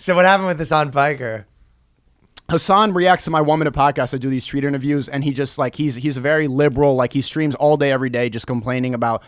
So what happened with Hassan Piker? Hassan reacts to my 1 minute podcast. I do these street interviews, and he just like he's a very liberal. Like he streams all day, every day, just complaining about,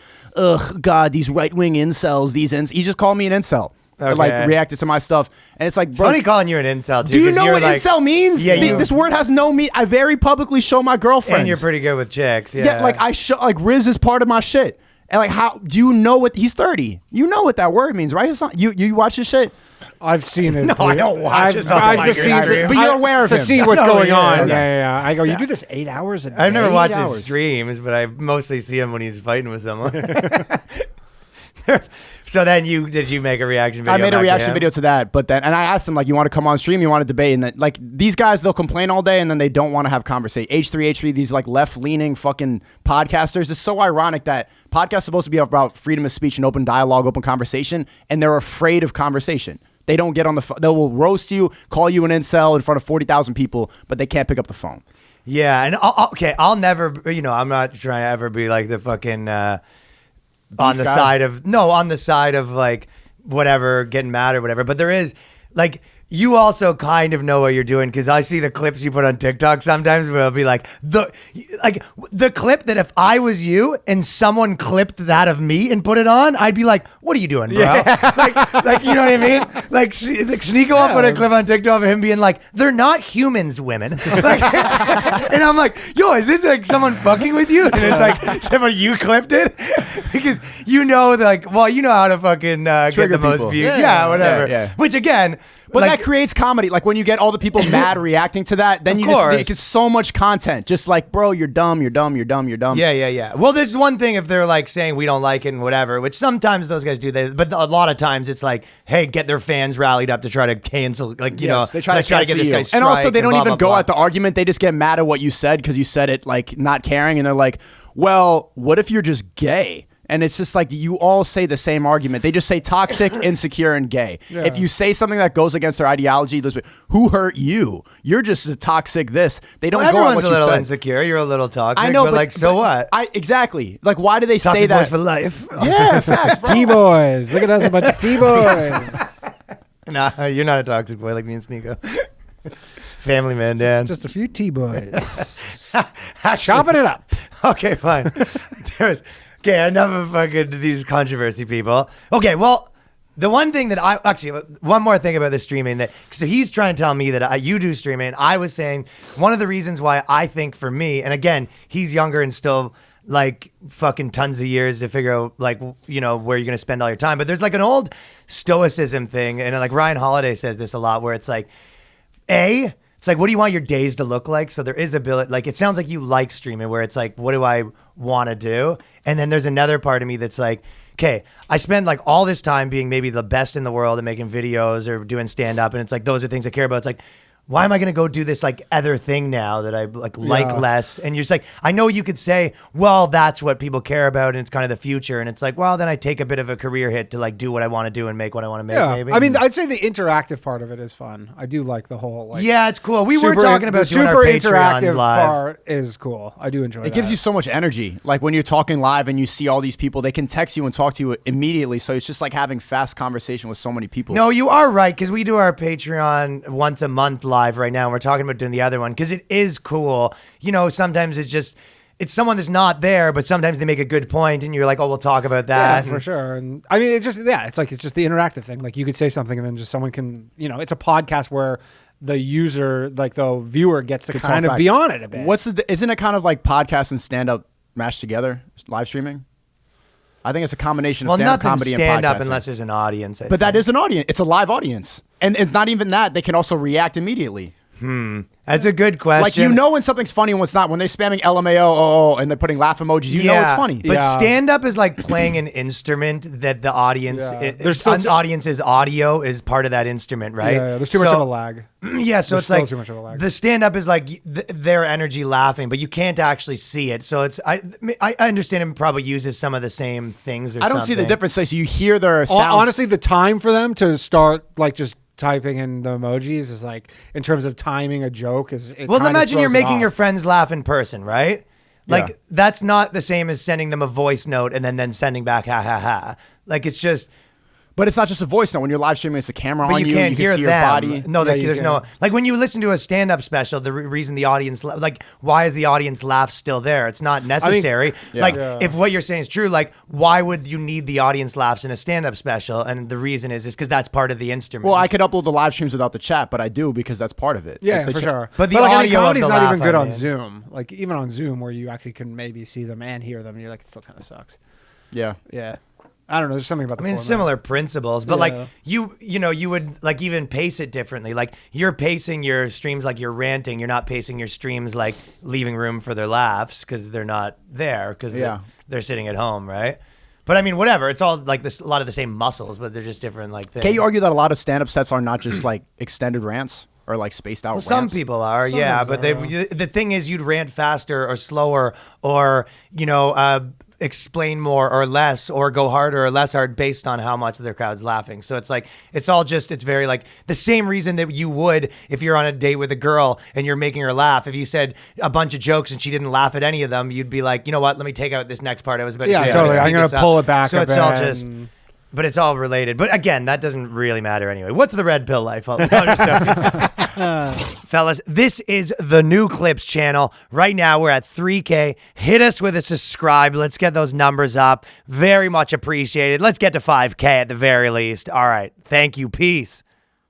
God, these right wing incels. He just called me an incel. Okay. Like reacted to my stuff, and it's like, It's bro, funny calling you an incel too. do you know what like, incel means? Yeah, This word has no meaning. I very publicly show my girlfriends. And you're pretty good with chicks. Yeah, Yeah, like I show like Riz is part of my shit. And like, how do you know what he's 30? You know what that word means, right? Hassan? You watch his shit? I've seen it. No, I don't watch it. I've just seen But you're aware of to him. see what's No, going yeah, on. okay. Yeah. I go, you do this 8 hours a day? I've never watched 8 his hours. streams, but I mostly see him when he's fighting with someone. So then did you make a reaction video? I made a back to reaction him? video to that, but then I asked him like, you want to come on stream? You want to debate? And then, like these guys, they'll complain all day and then they don't want to have conversation. H3, these like left leaning fucking podcasters. It's so ironic that podcasts are supposed to be about freedom of speech and open dialogue, open conversation, and they're afraid of conversation. They don't get on the phone. They will roast you, call you an incel in front of 40,000 people, but they can't pick up the phone. Yeah, and I'll never. I'm not trying to ever be like the fucking on the side of like whatever, getting mad or whatever. But there is like. You also kind of know what you're doing because I see the clips you put on TikTok sometimes where it'll be like the clip that if I was you and someone clipped that of me and put it on, I'd be like, what are you doing, bro? Yeah. like you know what I mean? Like Sneako will put a clip on TikTok of him being like, they're not humans, women. Like, and I'm like, yo, is this like someone fucking with you? And it's like, someone you clipped it? Because you know how to fucking get the most people. views. Yeah. Yeah, whatever. Yeah. Which again, But like, that creates comedy. Like when you get all the people mad reacting to that, then Of you course. just make so much content. Just like, bro, you're dumb, you're dumb, you're dumb, you're dumb. Yeah. Well, there's one thing if they're like saying we don't like it and whatever, which sometimes those guys do. But a lot of times it's like, hey, get their fans rallied up to try to cancel. Like you know, they try let's to get this guy. and also they don't blah, even blah, go blah. at the argument. They just get mad at what you said because you said it like not caring, and they're like, well, what if you're just gay? And it's just like you all say the same argument. They just say toxic, insecure, and gay. Yeah. If you say something that goes against their ideology, who hurt you? You're just a toxic this. They don't go on Everyone's what a you little said. insecure. You're a little toxic. I know, but like, so what? Exactly. Like, why do they Toxic say that? boys for life. Yeah, facts, bro. T-boys. Look at us, a bunch of T-boys. Nah, you're not a toxic boy like me and Sneako. Family man, Dan. Just a few T-boys. Actually, Chopping it up. Okay, fine. Okay, enough of fucking these controversy people. Okay, well, the one thing that one more thing about the streaming so he's trying to tell me that you do streaming. I was saying one of the reasons why I think for me, and again, he's younger and still like fucking tons of years to figure out like, you know, where you're going to spend all your time. But there's like an old stoicism thing. And like Ryan Holiday says this a lot where it's like, it's like, what do you want your days to look like? So there is ability, like, it sounds like you like streaming where it's like, what do I want to do? And then there's another part of me that's like, okay, I spend like all this time being maybe the best in the world at making videos or doing stand up. And it's like, those are things I care about. It's like, why am I going to go do this like other thing now that I like less? And you're just like, I know you could say, well, that's what people care about. And it's kind of the future. And it's like, well, then I take a bit of a career hit to like do what I want to do and make what I want to make. Yeah, Maybe. I mean, I'd say the interactive part of it is fun. I do like the whole like. Yeah, it's cool. We were talking about the doing super our Patreon interactive live. part is cool. I do enjoy. It gives you so much energy. Like when you're talking live and you see all these people, they can text you and talk to you immediately. So it's just like having fast conversation with so many people. No, you are right, because we do our Patreon once a month live right now. And we're talking about doing the other one because it is cool. You know, sometimes it's someone that's not there, but sometimes they make a good point and you're like, oh, we'll talk about that. Yeah, for sure. And I mean, it's just the interactive thing. Like you could say something and then just someone can, you know, it's a podcast where the user, like the viewer gets to kind of be on it a bit. Isn't it kind of like podcast and stand-up mashed together, live streaming? I think it's a combination of stand-up comedy and podcasting. Stand-up unless there's an audience. But that is an audience. It's a live audience. And it's not even that. They can also react immediately. That's a good question. Like, you know when something's funny and what's not. When they're spamming LMAO, and they're putting laugh emojis, you know it's funny. But stand-up is like playing an instrument that the audience, audience's audio is part of that instrument, right? Yeah, there's too much of a lag. Yeah, so it's like too much of a lag. The stand-up is like their energy laughing, but you can't actually see it. So it's I understand him probably uses some of the same things or I don't something. see the difference. So you hear their sound. Honestly, the time for them to start like just typing in the emojis is like, in terms of timing a joke, well, imagine you're making your friends laugh in person, right? Like that's not the same as sending them a voice note and then sending back ha ha ha. Like it's just. But it's not just a voice now. When you're live streaming, it's a camera But on you you. can't You hear can see them. your body. No, Yeah, you there's can. no like when you listen to a stand-up special. The reason the audience like why is the audience laugh still there? It's not necessary. Yeah. Like Yeah. if what you're saying is true, like why would you need the audience laughs in a stand-up special? And the reason is because that's part of the instrument. Well, I could upload the live streams without the chat, but I do because that's part of it. Yeah, Like, the for chat- sure. But the like, audio of comedy's the not laugh, even good I on mean. Zoom. Like even on Zoom, where you actually can maybe see them and hear them, you're like, it still kind of sucks. Yeah. Yeah, I don't know. There's something about the. I mean, format. similar principles, but Yeah. like you would like even pace it differently. Like you're pacing your streams like you're ranting. You're not pacing your streams like leaving room for their laughs because they're not there because Yeah. they're sitting at home, right? But I mean, whatever. It's all like this, a lot of the same muscles, but they're just different like things. Can't you argue that a lot of stand-up sets are not just like extended rants or like spaced out Well, some rants? people are, yeah, Sometimes but are, the thing is, you'd rant faster or slower, or explain more or less, or go harder or less hard based on how much the crowd's laughing. So it's like it's very like the same reason that you would if you're on a date with a girl and you're making her laugh. If you said a bunch of jokes and she didn't laugh at any of them, you'd be like, you know what? Let me take out this next part I was about to Yeah, say. totally. Let's I'm speed gonna this up. pull it back So a it's all bit just. and- But it's all related. But again, that doesn't really matter anyway. What's the red pill life? No, I'm just joking. Fellas, this is the New Clips channel. Right now, we're at 3K. Hit us with a subscribe. Let's get those numbers up. Very much appreciated. Let's get to 5K at the very least. All right. Thank you. Peace.